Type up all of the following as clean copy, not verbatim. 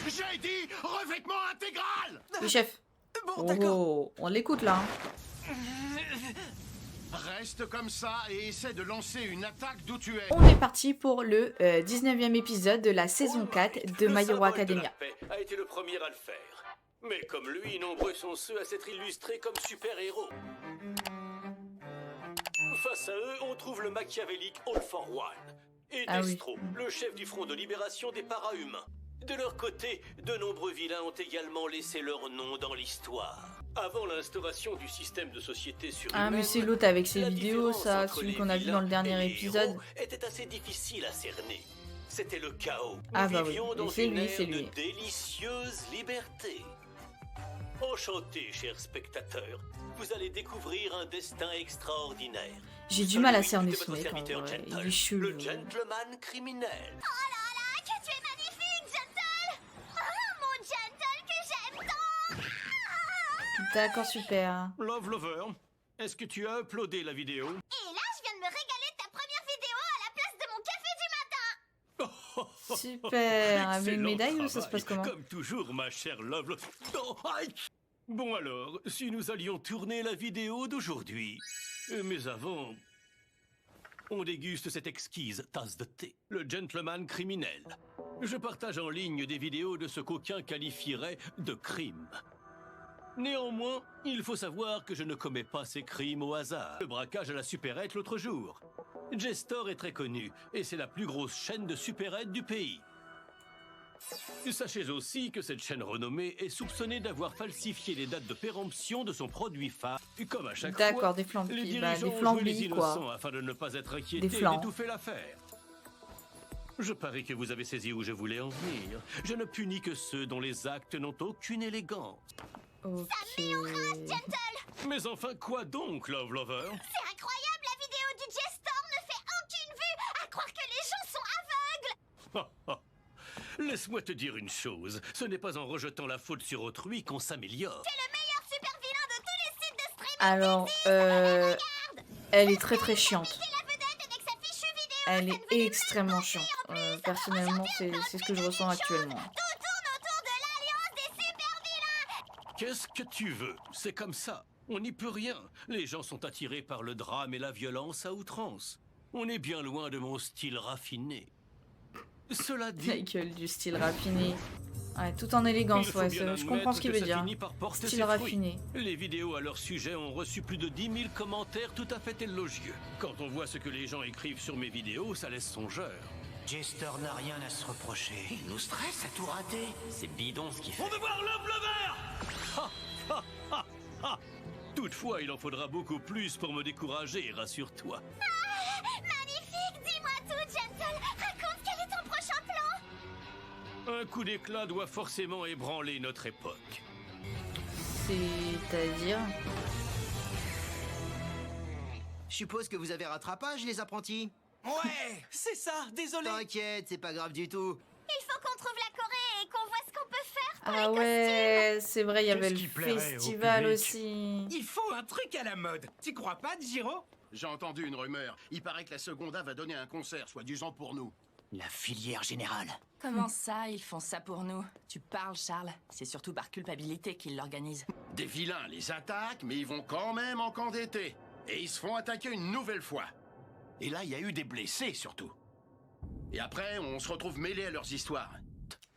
J'ai dit revêtement intégral. Oui, chef. Bon, d'accord. Oh, on l'écoute là. Hein. Reste comme ça et essaie de lancer une attaque d'où tu es. On est parti pour le 19e épisode de la saison 4 de My Hero Academia. Le symbole de la paix a été le premier à le faire. Mais comme lui, nombreux sont ceux à s'être illustrés comme super-héros. Face à eux, on trouve le machiavélique All for One et Ah oui. Destro, le chef du front de libération des para-humains. De leur côté, de nombreux vilains ont également laissé leur nom dans l'histoire. Avant l'instauration du système de société surhumaine, Ah, mais c'est l'autre avec ses la vidéos, différence ça, entre celui les qu'on a vu vilains dans le et dernier les épisode. héros était assez difficile à cerner. C'était le chaos. Ah Nous bah oui, vivions et dans c'est une lui, ère c'est de lui. délicieuse liberté. Enchanté, chers spectateurs. Vous allez découvrir un destin extraordinaire. J'ai du mal à Celui cerner de ce votre mec, en serviteur vrai. Gentle, Il est chelou. le gentleman criminel. Que tu es magnifique, Gentle! Oh, mon Gentle que j'aime tant! D'accord, super. Love Lover, est-ce que tu as uploadé la vidéo? Et là, je viens de me régaler de ta première vidéo à la place de mon café du matin! Super. Avec une Excellent médaille ou ça se travail. passe comment? Comme toujours, ma chère Love. Oh, aïe. Bon alors, si nous allions tourner la vidéo d'aujourd'hui. Mais avant, on déguste cette exquise tasse de thé. Le gentleman criminel. Je partage en ligne des vidéos de ce qu'aucuns qualifieraient de crime. Néanmoins, il faut savoir que je ne commets pas ces crimes au hasard. Le braquage à la supérette l'autre jour. Gestor est très connu, et c'est la plus grosse chaîne de supérettes du pays. Sachez aussi que cette chaîne renommée est soupçonnée d'avoir falsifié les dates de péremption de son produit phare. Et comme à chaque fois, D'accord, des les flambis. dirigeants Bah, des ont joué les flambis, innocents quoi. afin de ne pas être inquiétés Des flancs. d'étouffer l'affaire. Je parie que vous avez saisi où je voulais en venir. Je ne punis que ceux dont les actes n'ont aucune élégance. Ok. Mais enfin, quoi donc, Love Lover? C'est incroyable, la vidéo du Gestor ne fait aucune vue! À croire que les gens sont aveugles! Laisse-moi te dire une chose. Ce n'est pas en rejetant la faute sur autrui qu'on s'améliore. C'est le meilleur super vilain de tous les sites de streaming! Alors, elle est très très chiante. C'est la vedette avec sa fichue vidéo! Elle est extrêmement chiante. Personnellement, c'est ce que je ressens actuellement. Tout tourne autour de l'alliance des super vilains! Qu'est-ce que tu veux? C'est comme ça. On n'y peut rien. Les gens sont attirés par le drame et la violence à outrance. On est bien loin de mon style raffiné. Cela dit, Michael, du style raffiné. Ouais, tout en élégance, il faut ouais, bien je comprends ce qu'il veut admettre que ça dire. finit par porter Style ses fruits. raffiné. Les vidéos à leur sujet ont reçu plus de 10 000 commentaires tout à fait élogieux. Quand on voit ce que les gens écrivent sur mes vidéos, ça laisse songeur. Gestor n'a rien à se reprocher. Il nous stresse à tout rater. C'est bidon ce qu'il fait. On veut voir Love Lover! Ha, ha, ha, ha. Toutefois, il en faudra beaucoup plus pour me décourager, rassure-toi. Magnifique! Dis-moi tout, Gentle! Raconte quel est ton prochain plan! Un coup d'éclat doit forcément ébranler notre époque. C'est-à-dire... Je suppose que vous avez rattrapage, les apprentis? Ouais, c'est ça, désolé. T'inquiète, c'est pas grave du tout. Il faut qu'on trouve la Corée et qu'on voit ce qu'on peut faire pour Ah les ouais, c'est vrai, il y avait Qu'est-ce le qui plairait au festival public? aussi. Il faut un truc à la mode. Tu crois pas, Jiro? J'ai entendu une rumeur. Il paraît que la Seconda va donner un concert, soi-disant pour nous. La filière générale. Comment ça, ils font ça pour nous? Tu parles, Charles. C'est surtout par culpabilité qu'ils l'organisent. Des vilains les attaquent, mais ils vont quand même en camp d'été. Et ils se font attaquer une nouvelle fois. Et là, il y a eu des blessés, surtout. Et après, on se retrouve mêlés à leurs histoires.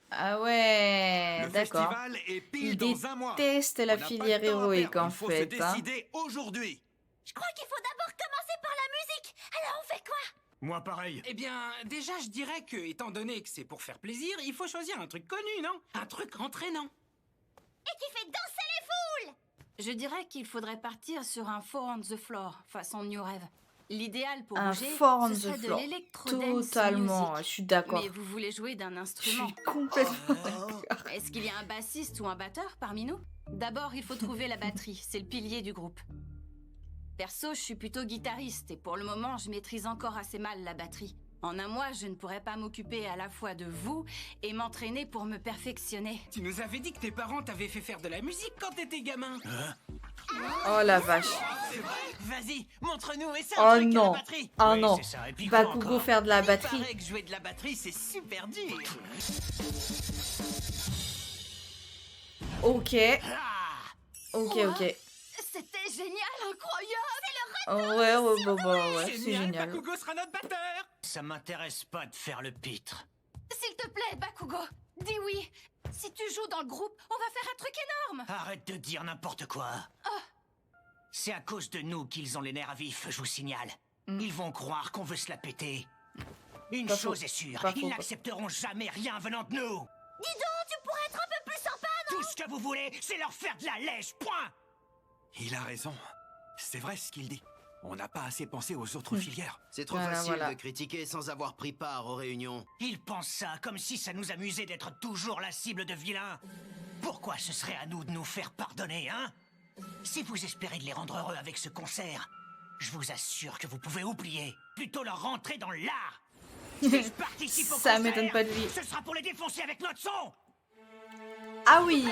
Ah ouais, Le d'accord. festival est pile Il dans un mois. déteste la On n'a pas filière le temps à héroïque perdre. en Il faut fait. se Hein. décider aujourd'hui. Je crois qu'il faut d'abord commencer par la musique. Alors on fait quoi? Moi, pareil. Eh bien, déjà, je dirais que, étant donné que c'est pour faire plaisir, il faut choisir un truc connu, non? Un truc entraînant. Et qui fait danser les foules? Je dirais qu'il faudrait partir sur un Four on the Floor, façon New Rêve. L'idéal pour Un bouger, Four on ce the serait de Floor. l'électro-dance Totalement, music. je suis d'accord. Mais vous voulez jouer d'un Je instrument. suis complètement d'accord. Est-ce qu'il y a un bassiste ou un batteur parmi nous? D'abord, il faut trouver la batterie, c'est le pilier du groupe. Perso, je suis plutôt guitariste et pour le moment, je maîtrise encore assez mal la batterie. En un mois, je ne pourrais pas m'occuper à la fois de vous et m'entraîner pour me perfectionner. Tu nous avais dit que tes parents t'avaient fait faire de la musique quand t'étais gamin. Oh la vache. Vas-y, montre-nous, essaie Oh un truc à non. la batterie. Oh Oui, non. c'est ça. Et puis quoi Bakugo faire de la Il batterie. paraît que jouer de la batterie, c'est super dur. Ok. Ok, Wow. ok. C'était génial, incroyable. Ouais, ouais, c'est Génial, génial. Bakugo sera notre batteur. Ça m'intéresse pas de faire le pitre. S'il te plaît, Bakugo, dis oui. Si tu joues dans le groupe, on va faire un truc énorme. Arrête de dire n'importe quoi. C'est à cause de nous qu'ils ont les nerfs à vif, je vous signale. Ils vont croire qu'on veut se la péter. Une Pas chose faux. est sûre, Pas faux, ils pas- n'accepteront jamais rien venant de nous. Dis donc, tu pourrais être un peu plus sympa, non? Tout ce que vous voulez, c'est leur faire de la lèche, point. Il a raison. C'est vrai ce qu'il dit. On n'a pas assez pensé aux autres filières. C'est trop Voilà, facile voilà. de critiquer sans avoir pris part aux réunions. Ils pensent ça comme si ça nous amusait d'être toujours la cible de vilains. Pourquoi ce serait à nous de nous faire pardonner, hein? Si vous espérez de les rendre heureux avec ce concert, je vous assure que vous pouvez oublier. Plutôt leur rentrer dans l'art. Si je participe au Ça concert, m'étonne pas de lui. ce sera pour les défoncer avec notre son. Ah oui.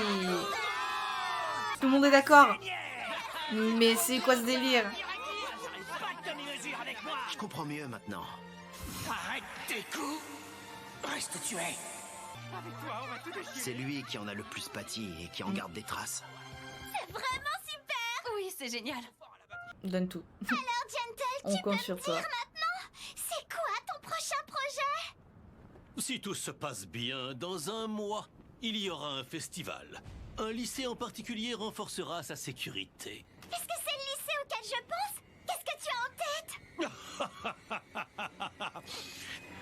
Tout le monde est d'accord. Seigneur, Mais c'est quoi ce délire? j'arrive pas de demi-mesure avec moi. Je comprends mieux maintenant. Arrête tes coups. Reste tué. Avec toi, on va tout déchirer. C'est lui qui en a le plus pâti et qui en garde des traces. C'est vraiment super. Oui, c'est génial. Donne tout. Alors, Gentle, On tu peux compte me sur dire toi. maintenant, c'est quoi ton prochain projet? Si tout se passe bien, dans un mois, il y aura un festival. Un lycée en particulier renforcera sa sécurité. Est-ce que c'est le lycée auquel je pense? Qu'est-ce que tu as en tête?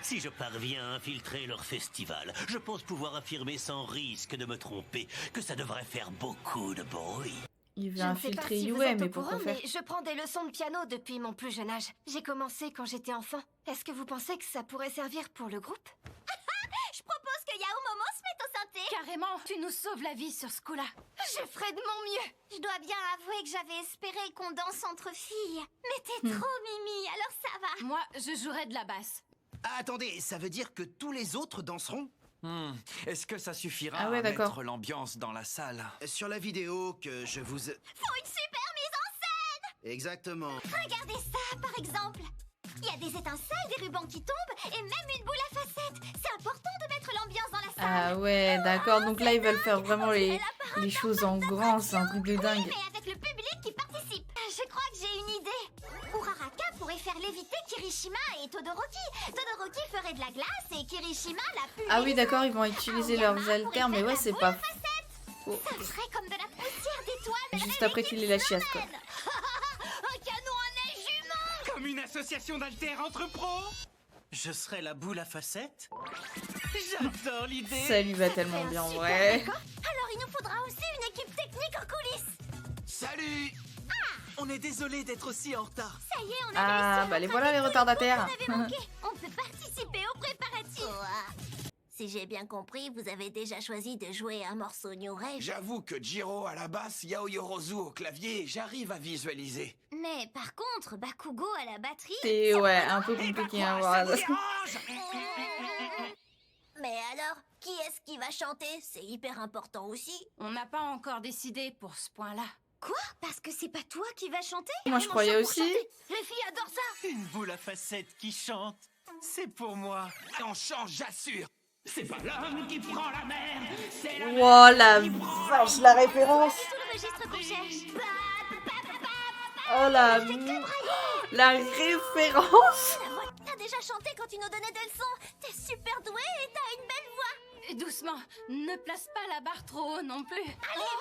Si je parviens à infiltrer leur festival, je pense pouvoir affirmer sans risque de me tromper que ça devrait faire beaucoup de bruit. Il veut Je ne sais pas infiltrer si vous Yue, êtes mais au courant, pourquoi faire? mais je prends des leçons de piano depuis mon plus jeune âge. J'ai commencé quand j'étais enfant. Est-ce que vous pensez que ça pourrait servir pour le groupe? Je propose que Yao Momo se mette au synthé. Carrément, tu nous sauves la vie sur ce coup-là. Je ferai de mon mieux. Je dois bien avouer que j'avais espéré qu'on danse entre filles. Mais t'es trop mimi, alors ça va. Moi, je jouerai de la basse. Ah, attendez, ça veut dire que tous les autres danseront? Est-ce que ça suffira Ah ouais, à d'accord. mettre l'ambiance dans la salle? Sur la vidéo que je vous... Faut une super mise en scène. Exactement. Regardez ça, par exemple. Il y a des étincelles, des rubans qui tombent et même une boule à facettes. C'est important de mettre l'ambiance dans la salle. Ah ouais, d'accord. Donc là, ils veulent faire vraiment les choses en grand. C'est un truc de dingue. Mais avec le public qui participe. Je crois que j'ai une idée. Uraraka pourrait faire léviter Kirishima et Todoroki. Todoroki ferait de la glace et Kirishima la pluie. Ah oui, d'accord, ils vont utiliser leurs Aoyama haltères, pourrait mais faire ouais, la c'est boule pas à facettes. Ça serait comme de la poussière d'étoiles. Juste après qu'il ait la chiasse, quoi. Un canon à neige humain. Comme une association d'altères entre pros. Je serai la boule à facettes. J'adore l'idée. Ça lui va tellement bien, ouais. D'accord. Alors il nous faudra aussi une équipe technique en coulisses. Salut. On est désolé d'être aussi en retard. Ça y est, on a Ah, réussi à bah les rattraper voilà les tous retardataires. groupes qu'on avait manqués. On peut participer aux préparatifs. Si j'ai bien compris, vous avez déjà choisi de jouer un morceau New Rave. J'avoue que Jiro à la basse, Yao Yorozu au clavier, j'arrive à visualiser. Mais par contre, Bakugo à la batterie... C'est ouais, un peu compliqué à voir. Mais alors, qui est-ce qui va chanter? C'est hyper important aussi. On n'a pas encore décidé pour ce point-là. Quoi? Parce que c'est pas toi qui vas chanter? Moi, je Mon croyais chant pour aussi. chanter. Les filles adorent ça. Une boule à facettes qui chante. C'est pour moi. On change, j'assure. C'est pas l'homme qui prend la mer, c'est la Oh la vache, la référence. C'est tout le registre qu'on cherche. Oh la référence. La voix, t'as déjà chanté quand tu nous donnais des leçons. T'es super douée et t'as une belle voix. Et doucement, ne place pas la barre trop haut non plus. Allez,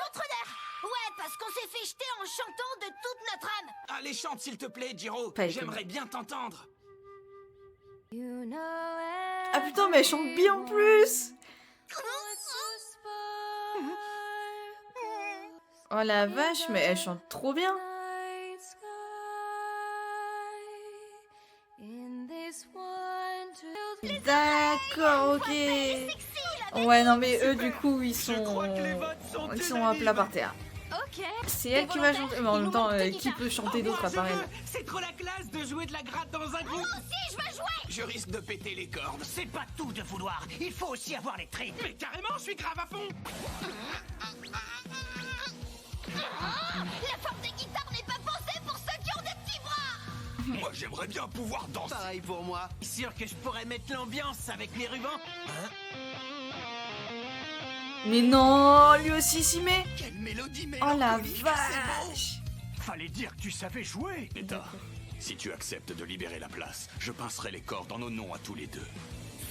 montre-leur. Ouais, parce qu'on s'est fait jeter en chantant de toute notre âme. Allez, chante s'il te plaît, Jiro. Pas étonnant. J'aimerais bien t'entendre. Ah putain, mais elle chante bien en plus. Oh la vache, mais elle chante trop bien. D'accord, ok. Ouais, non mais eux du coup ils sont à plat par terre. Ok. C'est elle qui va chanter, mais en même temps, qui peut chanter d'autre à part elle? C'est trop la classe de jouer de la gratte dans un groupe. Si, je veux jouer. Je risque de péter les cordes. C'est pas tout de vouloir. Il faut aussi avoir les tripes. Mais carrément, je suis grave à fond. La forme des guitares n'est pas pensée pour ceux qui ont des petits bras. Moi, j'aimerais bien pouvoir danser. Pareil pour moi. Sûr que je pourrais mettre l'ambiance avec mes rubans. Mais non, lui aussi s'y met. Quelle mélodie Oh la mélancolique, vache. Fallait dire que tu savais jouer. Eta, si tu acceptes de libérer la place, je pincerai les cordes en nos noms à tous les deux.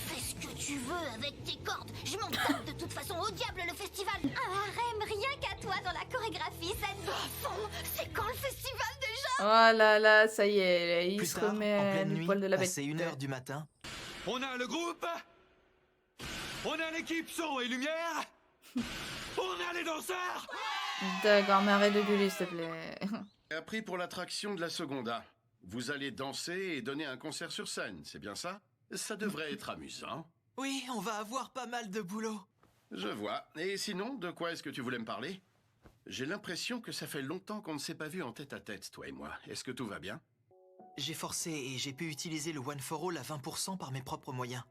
Fais ce que tu veux avec tes cordes. Je m'en tape de toute façon. Au diable le festival. Un harem rien qu'à toi dans la chorégraphie. Ça te fond. C'est quand le festival déjà? Oh là là, ça y est, il Plus se tard, en remet pleine le nuit, poil de la bête. c'est 1h du matin. On a le groupe. On a l'équipe son et lumière. On a les danseurs. D'accord, mais arrête de gueuler, s'il te plaît. Appris pour l'attraction de la Seconda. Vous allez danser et donner un concert sur scène, c'est bien ça? Ça devrait être amusant. Oui, on va avoir pas mal de boulot. Je vois. Et sinon, de quoi est-ce que tu voulais me parler? J'ai l'impression que ça fait longtemps qu'on ne s'est pas vu en tête-à-tête, toi et moi. Est-ce que tout va bien? J'ai forcé et j'ai pu utiliser le One for All à 20% par mes propres moyens.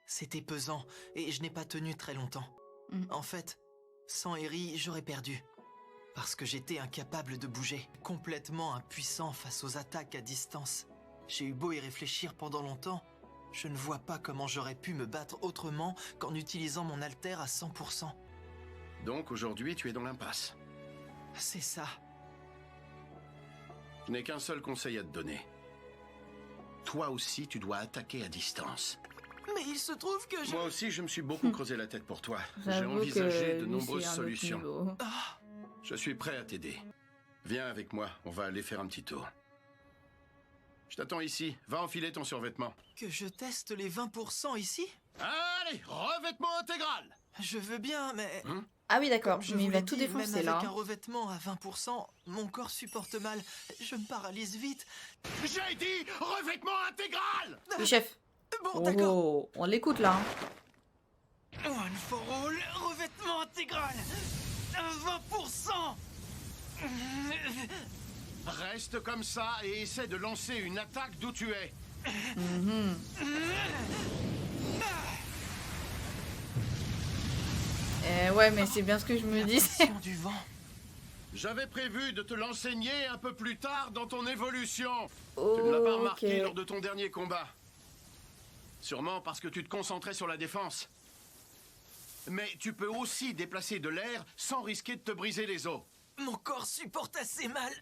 C'était pesant et je n'ai pas tenu très longtemps. En fait, sans Eri, j'aurais perdu. Parce que j'étais incapable de bouger, complètement impuissant face aux attaques à distance. J'ai eu beau y réfléchir pendant longtemps, je ne vois pas comment j'aurais pu me battre autrement qu'en utilisant mon alter à 100%. Donc aujourd'hui, tu es dans l'impasse. C'est ça. Je n'ai qu'un seul conseil à te donner. Toi aussi, tu dois attaquer à distance. Mais il se trouve que je... Moi aussi, je me suis beaucoup creusé la tête pour toi. J'ai J'avoue envisagé que de lui, nombreuses c'est un autre solutions. niveau. Je suis prêt à t'aider. Viens avec moi, on va aller faire un petit tour. Je t'attends ici, va enfiler ton survêtement. Que je teste les 20% ici? Allez, revêtement intégral! Je veux bien, mais... Ah oui, d'accord, Comme je mais il vous va l'ai tout dit, défoncer même là. avec un revêtement à 20%, mon corps supporte mal. Je me paralyse vite. J'ai dit revêtement intégral! Le chef. Bon, d'accord. Oh, on l'écoute là. One for all, revêtement intégral. 20%. Reste comme ça et essaie de lancer une attaque d'où tu es. Ouais, mais c'est bien ce que je me dis. Pression du vent. J'avais prévu de te l'enseigner un peu plus tard dans ton évolution. Tu ne l'as pas remarqué Ok. lors de ton dernier combat. Sûrement parce que tu te concentrais sur la défense. Mais tu peux aussi déplacer de l'air sans risquer de te briser les os. Mon corps supporte assez mal.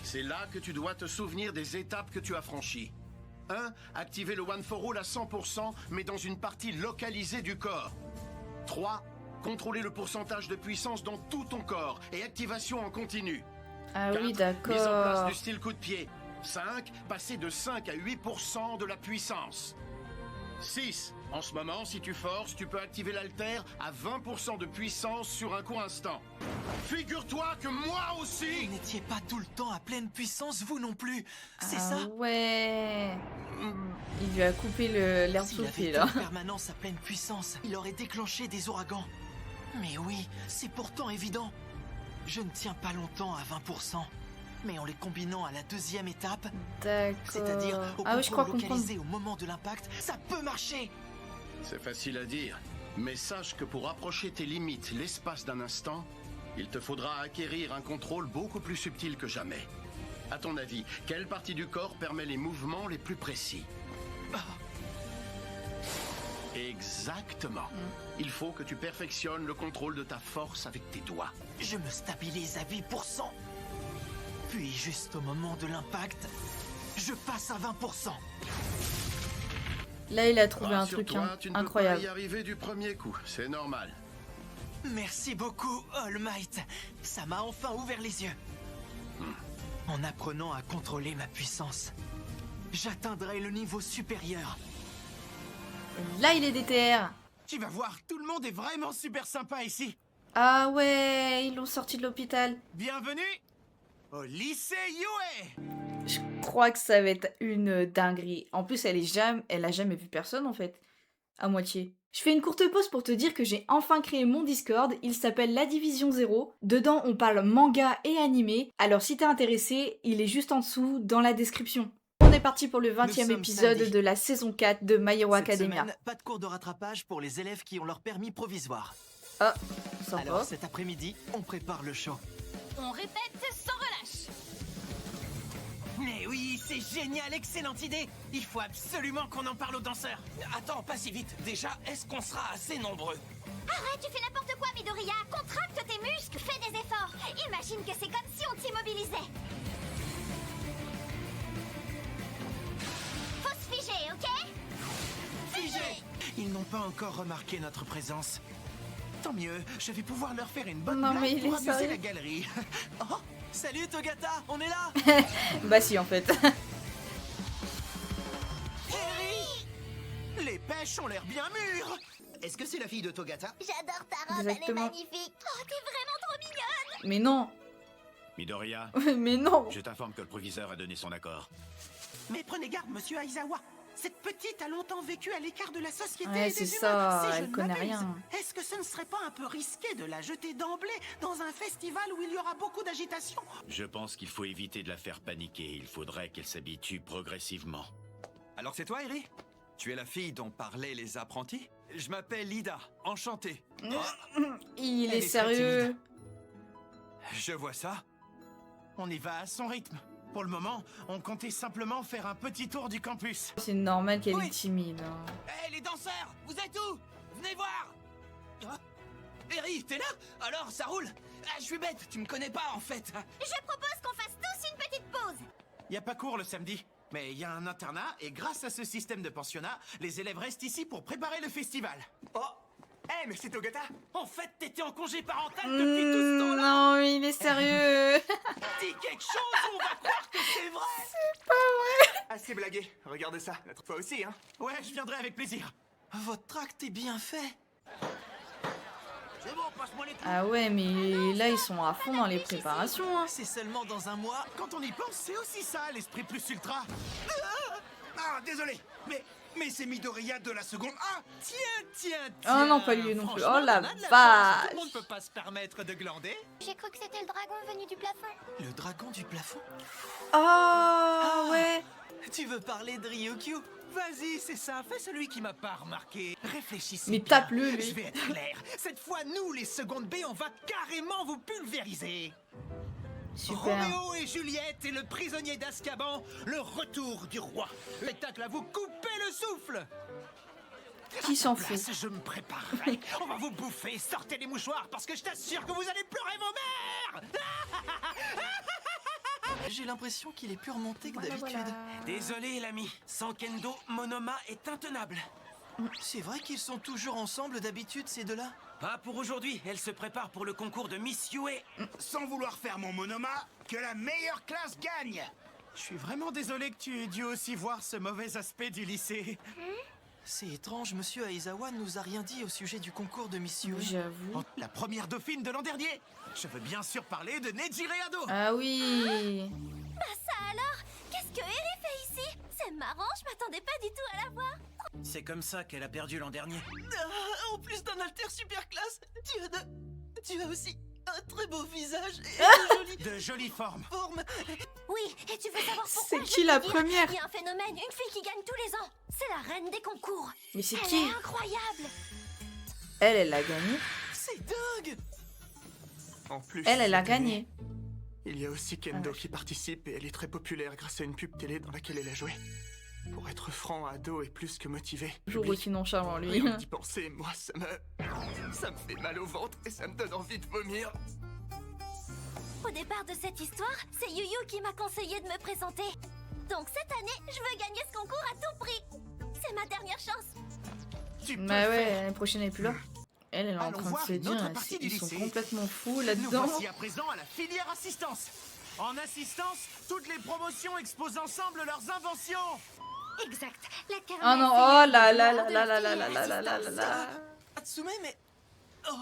C'est là que tu dois te souvenir des étapes que tu as franchies. 1. Activer le One for All à 100%, mais dans une partie localisée du corps. 3. Contrôler le pourcentage de puissance dans tout ton corps et activation en continu. Ah oui, 4. Mise en place d'accord. du style coup de pied. 5. Passer de 5 à 8% de la puissance. 6. En ce moment, si tu forces, tu peux activer l'alter à 20% de puissance sur un court instant. Figure-toi que moi aussi... Vous n'étiez pas tout le temps à pleine puissance, vous non plus. C'est Ah ça? ouais. Il lui a coupé l'air S'il sous le avait pied été là. en permanence à pleine puissance, il aurait déclenché des ouragans. Mais oui, c'est pourtant évident. Je ne tiens pas longtemps à 20%. Mais en les combinant à la deuxième étape, D'accord. c'est-à-dire au Ah oui, je crois contrôle comprendre. localisé au moment de l'impact, ça peut marcher. C'est facile à dire, mais sache que pour approcher tes limites l'espace d'un instant, il te faudra acquérir un contrôle beaucoup plus subtil que jamais. À ton avis, quelle partie du corps permet les mouvements les plus précis? Exactement. Il faut que tu perfectionnes le contrôle de ta force avec tes doigts. Je me stabilise à 8%. Puis juste au moment de l'impact, je passe à 20%. Là, il a trouvé un truc Rassure-toi, tu ne peux pas incroyable. y arriver du premier coup, c'est normal. Merci beaucoup, All Might. Ça m'a enfin ouvert les yeux. En apprenant à contrôler ma puissance, j'atteindrai le niveau supérieur. Là, il est DTR. Tu vas voir, tout le monde est vraiment super sympa ici. Ah ouais, ils l'ont sorti de l'hôpital. Bienvenue au lycée Yue. Je crois que ça va être une dinguerie. En plus, elle a jamais vu personne en fait. À moitié. Je fais une courte pause pour te dire que j'ai enfin créé mon Discord. Il s'appelle La Division 0. Dedans, on parle manga et animé. Alors si t'es intéressé, il est juste en dessous dans la description. On est parti pour le 20e sommes épisode samedi. de la saison 4 de My Hero Cette Academia. semaine, pas de cours de rattrapage pour les élèves qui ont leur permis provisoire. Ah, sympa. Alors cet après-midi, on prépare le show. On répète sans relâche. Mais oui, c'est génial, excellente idée. Il faut absolument qu'on en parle aux danseurs. Attends, pas si vite. Déjà, est-ce qu'on sera assez nombreux? Arrête, tu fais n'importe quoi, Midoriya. Contracte tes muscles, fais des efforts. Imagine que c'est comme si on t'immobilisait. Faut se figer, ok? Figé! Ils n'ont pas encore remarqué notre présence. Tant mieux, je vais pouvoir leur faire une bonne Non, mais blague il pour est amuser sérieux. la galerie. Oh, salut Togata, on est là. Bah si, en fait. Les pêches ont l'air bien mûres. Est-ce que c'est la fille de Togata? J'adore ta robe, elle est Exactement. magnifique. Oh, t'es vraiment trop mignonne. Mais non. Midoriya, Mais non. je t'informe que le proviseur a donné son accord. Mais prenez garde, monsieur Aizawa. Cette petite a longtemps vécu à l'écart de la société Ouais, et c'est des ça, humains. Si je elle ne connaît m'abuse, rien. Est-ce que ce ne serait pas un peu risqué de la jeter d'emblée dans un festival où il y aura beaucoup d'agitation? Je pense qu'il faut éviter de la faire paniquer. Il faudrait qu'elle s'habitue progressivement. Alors c'est toi, Eri? Tu es la fille dont parlaient les apprentis? Je m'appelle Ida, enchanté. Il Elle est est très sérieux. Je vois ça. On y va à son rythme. Pour le moment, on comptait simplement faire un petit tour du campus. C'est normal qu'elle Oui. est timide. Hein. Hé, les danseurs, vous êtes où? Venez voir. Eri, t'es là? Alors, ça roule? Ah, je suis bête, tu me connais pas en fait. Je propose qu'on fasse tous une petite pause. Il y a pas cours le samedi, mais il y a un internat et grâce à ce système de pensionnat, les élèves restent ici pour préparer le festival. Oh, Eh, mais c'est Togata. En fait, t'étais en congé parental depuis tout ce temps-là. Non, mais il est sérieux. Dis quelque chose, on va croire que c'est vrai. C'est pas vrai. Assez blagué. Regardez ça. L'autre fois aussi, hein. Ouais, je viendrai avec plaisir. Votre tract est bien fait. C'est bon, passe-moi les trucs. Ah ouais, mais là, ils sont à fond dans les préparations. Hein. C'est seulement dans un mois. Quand on y pense, c'est aussi ça, l'esprit plus ultra. Ah, désolé. Mais c'est Midoriya de la seconde. Ah, tiens. Oh non, pas lui non plus. Franchement, Oh la on a de chance. vache. Tout le monde peut pas se permettre de glander. J'ai cru que c'était le dragon venu du plafond. Le dragon du plafond. Oh ouais. Tu veux parler de Ryukyu? Vas-y, c'est ça, fais celui qui m'a pas remarqué. Réfléchissez Mais bien. tape-le, lui. Je vais être clair. Cette fois, nous, les secondes B, on va carrément vous pulvériser. Super. Roméo et Juliette et le prisonnier d'Azkaban, le retour du roi. Spectacle à vous couper le souffle. Qui s'en Place, fout? je me préparerai. On va vous bouffer, sortez les mouchoirs parce que je t'assure que vous allez pleurer vos mères. J'ai l'impression qu'il est plus remonté que Voilà, d'habitude. voilà. Désolé, l'ami. Sans Kendo, Monoma est intenable. C'est vrai qu'ils sont toujours ensemble d'habitude, ces deux-là? Pas pour aujourd'hui, elle se prépare pour le concours de Miss Yue. Sans vouloir faire mon monoma, que la meilleure classe gagne. Je suis vraiment désolé que tu aies dû aussi voir ce mauvais aspect du lycée. C'est étrange, monsieur Aizawa ne nous a rien dit au sujet du concours de Miss Yue. J'avoue. La première dauphine de l'an dernier. Je veux bien sûr parler de Nejire Ado. Ah oui. Bah ça alors? Qu'est-ce que Eri fait ici? C'est marrant, je m'attendais pas du tout à la voir. C'est comme ça qu'elle a perdu l'an dernier. En plus d'un alter super classe, tu as aussi un très beau visage et De jolies formes. forme. Oui, et tu veux savoir pourquoi? C'est je qui vais la te dire. première? Il y a un phénomène, une fille qui gagne tous les ans. C'est la reine des concours. Mais c'est Elle qui? est incroyable. Elle a gagné. C'est dingue. En plus, Elle a cette année, gagné. il y a aussi Kendo Ah. qui participe et elle est très populaire grâce à une pub télé dans laquelle elle a joué. Pour être franc, Ado est plus que motivé. Toujours aussi nonchalant, lui. Rien d'y penser, moi, ça me fait mal au ventre et ça me donne envie de vomir. Au départ de cette histoire, c'est Yuyu qui m'a conseillé de me présenter. Donc cette année, je veux gagner ce concours à tout prix. C'est ma dernière chance. Tu peux Bah ouais, faire. l'année prochaine elle est plus là. Elle est en Allons train de voir se une dire, autre partie du ils sont lycée. complètement fous Nous là-dedans. voici à présent à la filière assistance. En assistance, toutes les promotions exposent ensemble leurs inventions. Exact. La Oh kermesse non, est oh le là là moment là de là là là filière là là là là assistance. là. Atsume, mais... Oh.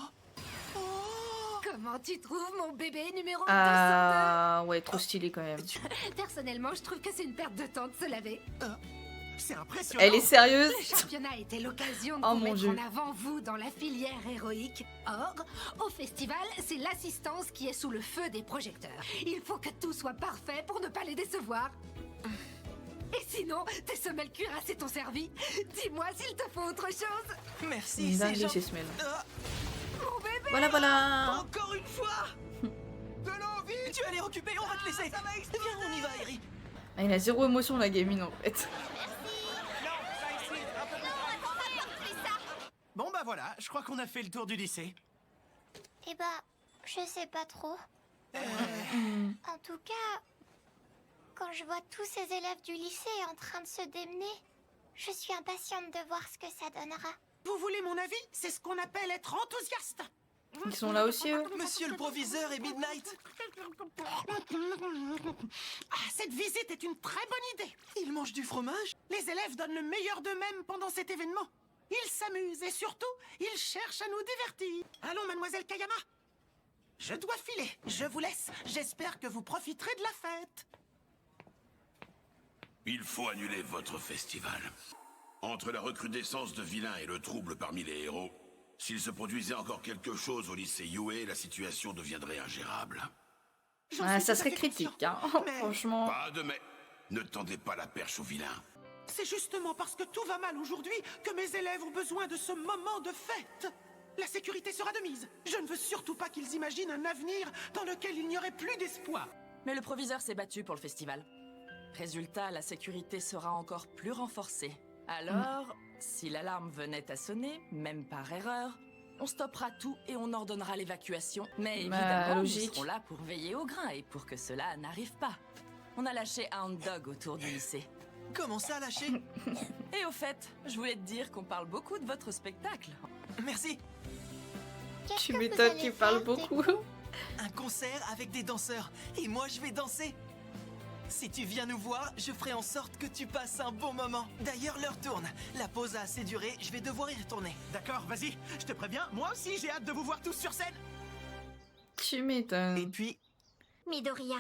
Comment tu trouves mon bébé numéro 202? Ah ouais, trop stylé quand même. Personnellement, je trouve que c'est une perte de temps de se laver. C'est impressionnant. Elle est sérieuse? Le championnat était l'occasion de Oh vous mon mettre Dieu. en avant, vous, dans la filière héroïque. Or, au festival, c'est l'assistance qui est sous le feu des projecteurs. Il faut que tout soit parfait pour ne pas les décevoir. Et sinon, tes semelles cuirassées t'ont servi. Dis-moi s'il te faut autre chose. Merci, Une c'est dinguerie gentil. ces semelles. Mon bébé! Voilà, voilà. Encore une fois. De l'envie. Tu vas les occuper, on va te laisser. Viens, on y va, Eri. Ah, il a zéro émotion la gamine en fait. Bon bah voilà, je crois qu'on a fait le tour du lycée. Eh bah, je sais pas trop. En tout cas, quand je vois tous ces élèves du lycée en train de se démener, je suis impatiente de voir ce que ça donnera. Vous voulez mon avis? C'est ce qu'on appelle être enthousiaste. Ils sont là aussi, eux. Monsieur le proviseur et Midnight. Ah, cette visite est une très bonne idée. Ils mangent du fromage? Les élèves donnent le meilleur d'eux-mêmes pendant cet événement. Ils s'amusent et surtout, ils cherchent à nous divertir. Allons, mademoiselle Kayama. Je dois filer. Je vous laisse. J'espère que vous profiterez de la fête. Il faut annuler votre festival. Entre la recrudescence de vilains et le trouble parmi les héros, s'il se produisait encore quelque chose au lycée Yue, la situation deviendrait ingérable. Ouais, ça serait critique, hein. Franchement. Pas de mais. Ne tendez pas la perche aux vilains. C'est justement parce que tout va mal aujourd'hui que mes élèves ont besoin de ce moment de fête. La sécurité sera de mise. Je ne veux surtout pas qu'ils imaginent un avenir dans lequel il n'y aurait plus d'espoir. Mais le proviseur s'est battu pour le festival. Résultat, la sécurité sera encore plus renforcée. Alors, si l'alarme venait à sonner, même par erreur, on stoppera tout et on ordonnera l'évacuation. Mais évidemment, nous serons là pour veiller au grain et pour que cela n'arrive pas. On a lâché Hound Dog autour du lycée. Comment ça, lâché? Et au fait, je voulais te dire qu'on parle beaucoup de votre spectacle. Merci. Tu m'étonnes qu'il parle beaucoup. Un concert avec des danseurs. Et moi, je vais danser. Si tu viens nous voir, je ferai en sorte que tu passes un bon moment. D'ailleurs, l'heure tourne. La pause a assez duré, je vais devoir y retourner. D'accord, vas-y, je te préviens, moi aussi j'ai hâte de vous voir tous sur scène. Tu m'étonnes. Et puis... Midoriya,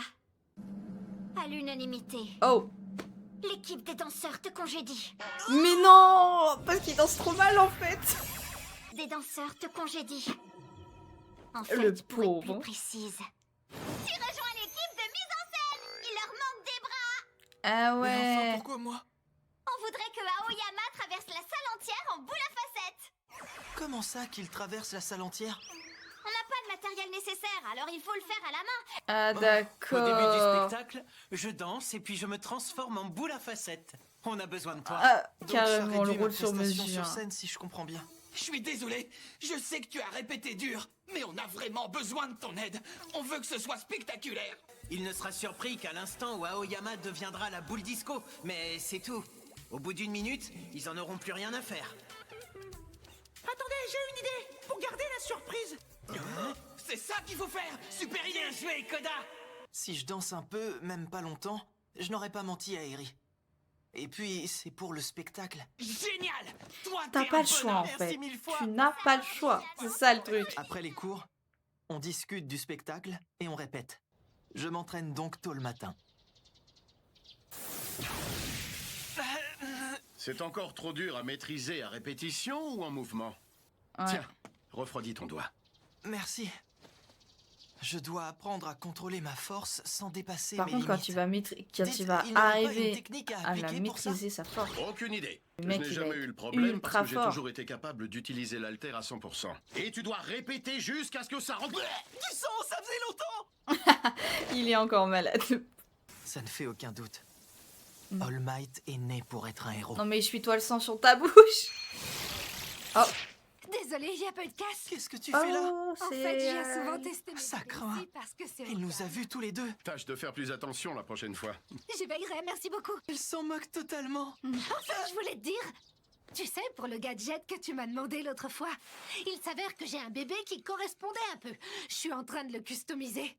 à l'unanimité. Oh. L'équipe des danseurs te congédie. Mais non, parce qu'ils dansent trop mal en fait. Des danseurs te congédient. En fait, Le pour être pauvre. plus précise, tu rejoins l'équipe de mise en scène. Il leur manque des bras. Ah ouais. Mais enfin, pourquoi moi? On voudrait que Aoyama traverse la salle entière en boule à facettes. Comment ça qu'il traverse la salle entière? On n'a pas le matériel nécessaire, alors il faut le faire à la main. Ah Au d'accord. début du spectacle, je danse et puis je me transforme en boule à facettes. On a besoin de toi. Ah, Donc, ça carrément, le réduit ma rôle sur prestation mesure. sur scène, si je comprends bien. Je suis désolé, je sais que tu as répété dur, mais on a vraiment besoin de ton aide. On veut que ce soit spectaculaire. Il ne sera surpris qu'à l'instant où Aoyama deviendra la boule disco, mais c'est tout. Au bout d'une minute, ils en auront plus rien à faire. Attendez, j'ai une idée pour garder la surprise. C'est ça qu'il faut faire. Super idée. Bien joué, Koda. Si je danse un peu, même pas longtemps, je n'aurais pas menti à Eri. Et puis, c'est pour le spectacle. Génial. Toi, T'as t'es pas un le choix bonhomme. en fait. Merci mille fois. Tu n'as pas le choix. C'est ça le truc. Après les cours, on discute du spectacle et on répète. Je m'entraîne donc tôt le matin. C'est encore trop dur à maîtriser à répétition ou en mouvement? Ouais. Tiens, refroidis ton doigt. Merci. Je dois apprendre à contrôler ma force sans dépasser Par mes contre, quand limites. tu vas, quand tu Dites, vas il n'y aurait pas une arriver technique à à la appliquer pour ça? maîtriser sa force. Aucune idée. Le Je mec, n'ai il va jamais être eu le problème ultra parce que j'ai fort. toujours été capable d'utiliser l'alter à 100%. Et tu dois répéter jusqu'à ce que ça rentre. Du sang, ça faisait longtemps. Il est encore malade. Ça ne fait aucun doute. All Might est né pour être un héros. Non mais essuie-toi le sang sur ta bouche. Oh. Désolée, j'ai un peu de casse. Qu'est-ce que tu fais là? Oh, En fait, j'ai souvent testé mes Ça trucs craint. ici parce que c'est Il nous a vus tous les deux. Tâche de faire plus attention la prochaine fois. J'éveillerai, merci beaucoup. Il s'en moque totalement. Enfin, je voulais te dire, tu sais, pour le gadget que tu m'as demandé l'autre fois, il s'avère que j'ai un bébé qui correspondait un peu. Je suis en train de le customiser.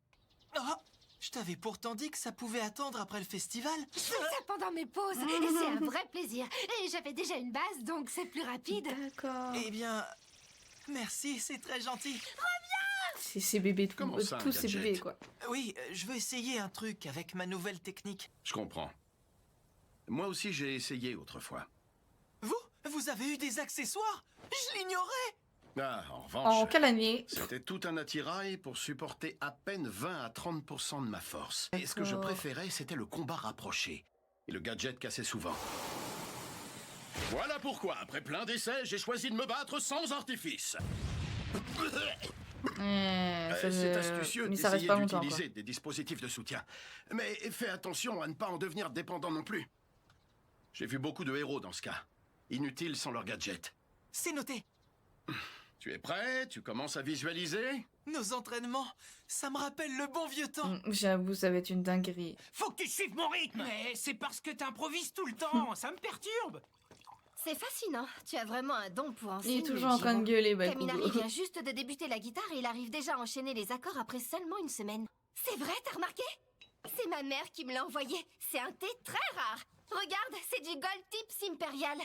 Oh, je t'avais pourtant dit que ça pouvait attendre après le festival. Je fais ça pendant mes pauses et c'est un vrai plaisir. Et j'avais déjà une base, donc c'est plus rapide. D'accord. Eh bien, merci, c'est très gentil. C'est ces bébés, Comment ça, un tous ces gadget? bébés quoi. Oui, je veux essayer un truc avec ma nouvelle technique. Je comprends. Moi aussi j'ai essayé autrefois. Vous avez eu des accessoires? Je l'ignorais. Ah, en revanche, En quelle année? c'était tout un attirail pour supporter à peine 20 à 30% de ma force. Et ce que je D'accord. préférais, c'était le combat rapproché. Et le gadget cassait souvent. Voilà pourquoi, après plein d'essais, j'ai choisi de me battre sans artifice. C'est astucieux Mais ça reste d'essayer pas longtemps quoi. d'utiliser des dispositifs de soutien. Mais fais attention à ne pas en devenir dépendant non plus. J'ai vu beaucoup de héros dans ce cas. Inutiles sans leur gadget. C'est noté. Tu es prêt? Tu commences à visualiser? Nos entraînements, ça me rappelle le bon vieux temps. J'avoue, ça va être une dinguerie. Faut que tu suives mon rythme. Mais c'est parce que t'improvises tout le temps, ça me perturbe. C'est fascinant. Tu as vraiment un don pour Il enseigner. est toujours en train de gueuler, Bakugo. Kaminari vient juste de débuter la guitare et il arrive déjà à enchaîner les accords après seulement une semaine. C'est vrai, t'as remarqué? C'est ma mère qui me l'a envoyé. C'est un thé très rare. Regarde, c'est du Gold Tips Impérial.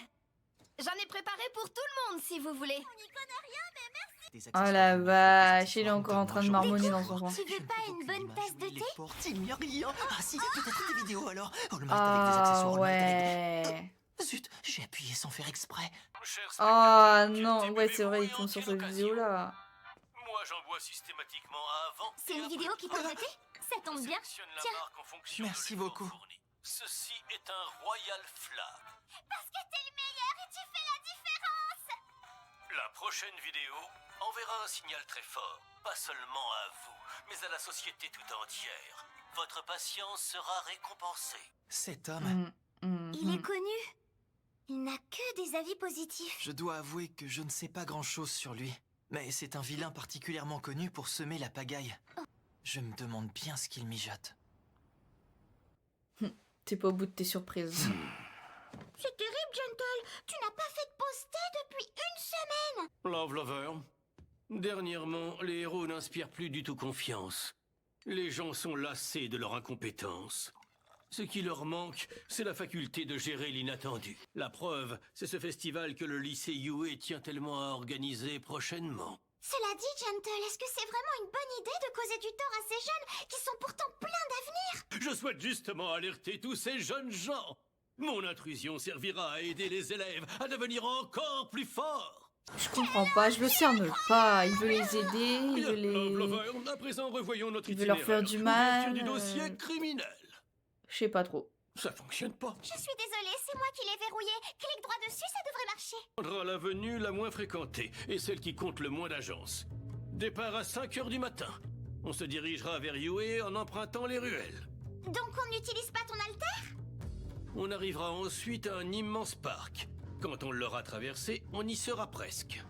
J'en ai préparé pour tout le monde, si vous voulez. On n'y connaît rien, mais merci. Oh la vache, il est encore en train de marmonner dans son coin. Tu veux pas une bonne tasse de thé? Il n'y a rien. Ah si, peut-être des vidéos alors. Oh, le mat avec des accessoires. Ah ouais. Zut, j'ai appuyé sans faire exprès. Oh non, ouais, c'est vrai, ils tombent sur cette vidéo-là. Moi, j'en bois systématiquement avant. C'est une vidéo qui t'a noté? Ça tombe bien. Tiens. Merci beaucoup. Ceci est un Royal Flag. Parce que t'es le meilleur et tu fais la différence. La prochaine vidéo enverra un signal très fort, pas seulement à vous, mais à la société tout entière. Votre patience sera récompensée. Cet homme... Il est connu. Il n'a que des avis positifs. Je dois avouer que je ne sais pas grand-chose sur lui. Mais c'est un vilain particulièrement connu pour semer la pagaille. Je me demande bien ce qu'il mijote. T'es pas au bout de tes surprises. C'est terrible, Gentle. Tu n'as pas fait de poster depuis une semaine. Love Lover, dernièrement, les héros n'inspirent plus du tout confiance. Les gens sont lassés de leur incompétence. Ce qui leur manque, c'est la faculté de gérer l'inattendu. La preuve, c'est ce festival que le lycée Yue tient tellement à organiser prochainement. Cela dit, Gentle, est-ce que c'est vraiment une bonne idée de causer du tort à ces jeunes qui sont pourtant pleins d'avenir? Je souhaite justement alerter tous ces jeunes gens. Mon intrusion servira à aider les élèves à devenir encore plus forts. Je comprends pas, je le cerne pas. Il veut les aider, il veut les... Lover, à présent, revoyons notre il veut leur faire du mal. Du dossier criminel. Je sais pas trop. Ça fonctionne pas. Je suis désolée, c'est moi qui l'ai verrouillé. Clique droit dessus, ça devrait marcher. Prendra l'avenue la moins fréquentée et celle qui compte le moins d'agences. Départ à 5 h du matin. On se dirigera vers Yue en empruntant les ruelles. Donc on n'utilise pas ton alter? On arrivera ensuite à un immense parc. Quand on l'aura traversé, on y sera presque.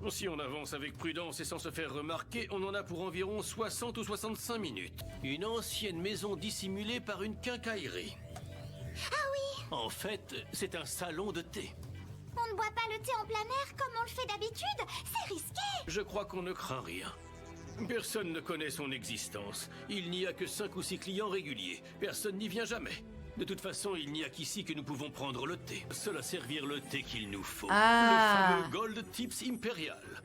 Si on avance avec prudence et sans se faire remarquer, on en a pour environ 60 ou 65 minutes. Une ancienne maison dissimulée par une quincaillerie. Ah oui! En fait, c'est un salon de thé. On ne boit pas le thé en plein air comme on le fait d'habitude. C'est risqué. Je crois qu'on ne craint rien. Personne ne connaît son existence. Il n'y a que 5 ou 6 clients réguliers. Personne n'y vient jamais. De toute façon, il n'y a qu'ici que nous pouvons prendre le thé. Seul à servir le thé qu'il nous faut. Ah. Le fameux Gold Tips Impérial.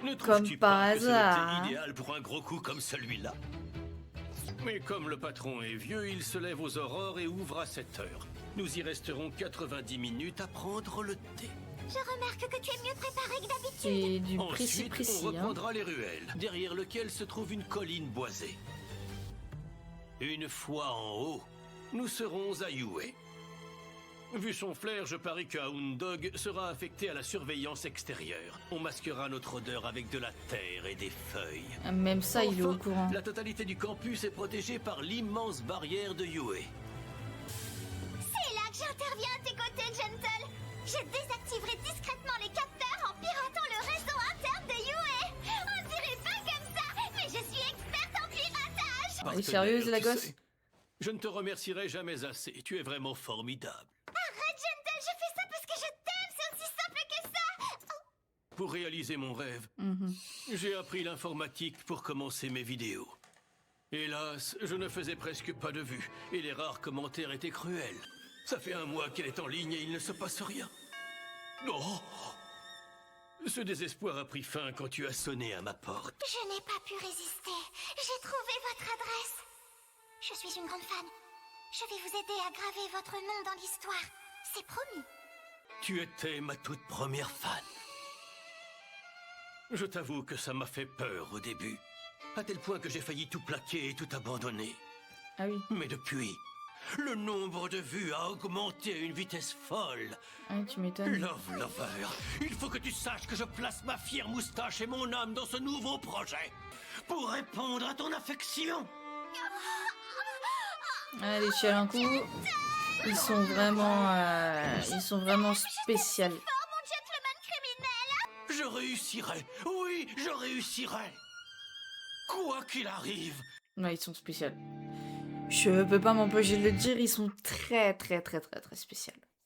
Ne Comme trouves-tu par pas que c'est le hasard. thé idéal pour un gros coup comme celui-là? Mais comme le patron est vieux, il se lève aux aurores et ouvre à 7 h. Nous y resterons 90 minutes à prendre le thé. Je remarque que tu es mieux préparé que d'habitude. C'est du Ensuite, précis, on hein. reprendra les ruelles, derrière lequel se trouve une colline boisée. Une fois en haut, nous serons à Yue. Vu son flair, je parie que Hound Dog sera affecté à la surveillance extérieure. On masquera notre odeur avec de la terre et des feuilles. Même ça, il est au courant. La totalité du campus est protégée par l'immense barrière de Yue. C'est là que j'interviens à tes côtés, Gentle. Je désactiverai discrètement les capteurs en piratant le réseau interne de Yue. On dirait pas comme ça, mais je suis experte en piratage. Elle est sérieuse, la tu gosse? sais, je ne te remercierai jamais assez. Tu es vraiment formidable. Arrête, Gentle, je fais ça parce que je t'aime, c'est aussi simple que ça. Pour réaliser mon rêve, j'ai appris l'informatique pour commencer mes vidéos. Hélas, je ne faisais presque pas de vues, et les rares commentaires étaient cruels. Ça fait un mois qu'elle est en ligne et il ne se passe rien. Oh! Ce désespoir a pris fin quand tu as sonné à ma porte. Je n'ai pas pu résister. J'ai trouvé votre adresse. Je suis une grande fan. Je vais vous aider à graver votre nom dans l'histoire. C'est promis. Tu étais ma toute première fan. Je t'avoue que ça m'a fait peur au début, à tel point que j'ai failli tout plaquer et tout abandonner. Ah oui. Mais depuis, le nombre de vues a augmenté à une vitesse folle. Ah, tu m'étonnes. Love Lover, il faut que tu saches que je place ma fière moustache et mon âme dans ce nouveau projet pour répondre à ton affection. Allez, chiale un coup. Ils sont vraiment spéciaux. Je réussirai. Oui, je réussirai. Quoi qu'il arrive. Ouais, ils sont spéciaux. Je peux pas m'empêcher de le dire, ils sont très spéciaux.